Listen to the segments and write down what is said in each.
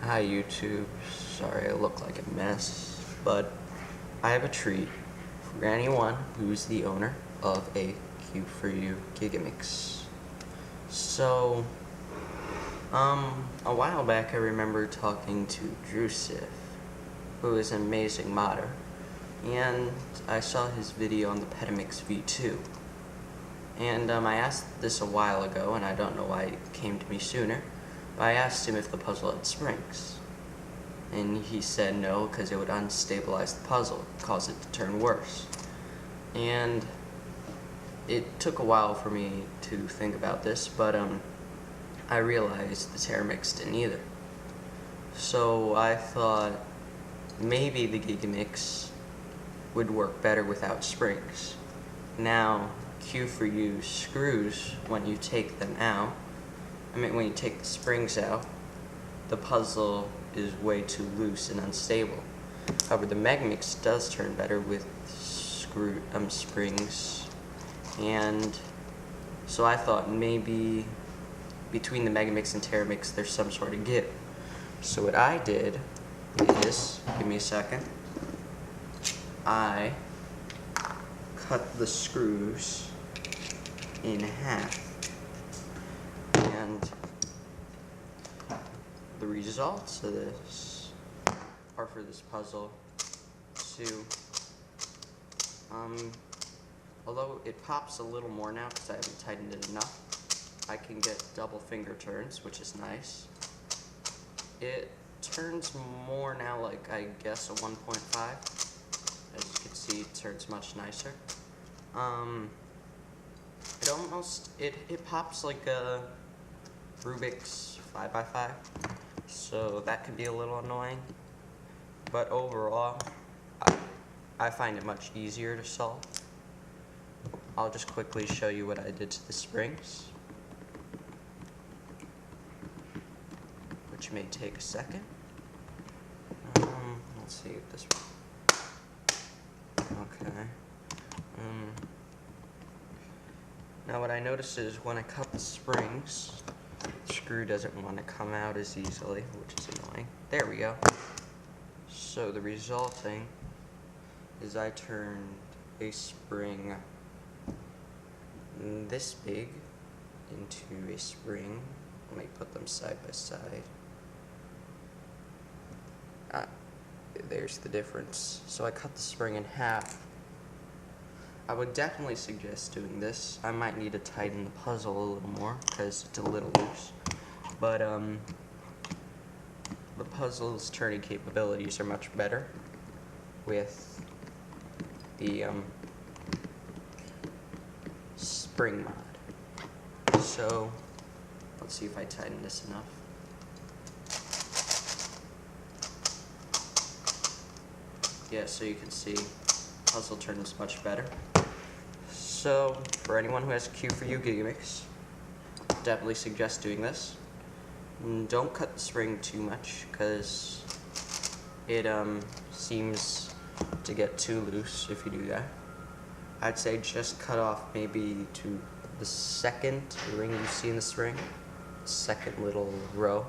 Hi YouTube, sorry I look like a mess, but I have a treat for anyone who's the owner of a Q4U Gigaminx. So, a while back I remember talking to Drusif, who is an amazing modder, and I saw his video on the Gigaminx V2. And I asked this a while ago, and I don't know why it came to me sooner, but I asked him if the puzzle had springs. And he said no, because it would unstabilize the puzzle, cause it to turn worse. And it took a while for me to think about this, but I realized the Gigaminx didn't either. So I thought maybe the Gigaminx would work better without springs. Now, Q4U screws, when you take them out, when you take the springs out, the puzzle is way too loose and unstable. However, the Gigaminx does turn better with springs, and so I thought maybe between the Gigaminx and Gigaminx there's some sort of give. So what I did is, give me a second, I cut the screws in half. And the results of this are for this puzzle to, although it pops a little more now because I haven't tightened it enough, I can get double finger turns, which is nice. It turns more now, like I guess a 1.5. As you can see, it turns much nicer. It pops like a Rubik's 5x5, so that could be a little annoying, but overall I find it much easier to solve. I'll just quickly show you what I did to the springs, which may take a second. Let's see if this okay. Now what I noticed is when I cut the springs, the screw doesn't want to come out as easily, which is annoying. There we go. So the resulting is I turned a spring this big into a spring. Let me put them side by side. There's the difference. So I cut the spring in half. I would definitely suggest doing this. I might need to tighten the puzzle a little more because it's a little loose. But the puzzle's turning capabilities are much better with the spring mod. So let's see if I tighten this enough. Yeah, so you can see puzzle turns much better. So for anyone who has Q4U Gigaminx, definitely suggest doing this. Don't cut the spring too much because it seems to get too loose if you do that. I'd say just cut off maybe to the second ring you see in the spring, second little row,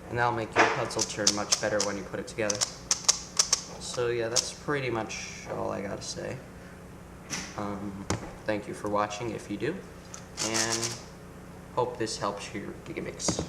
and that'll make your puzzle turn much better when you put it together. So yeah, that's pretty much all I gotta say. Thank you for watching if you do, and hope this helps your Gigaminx.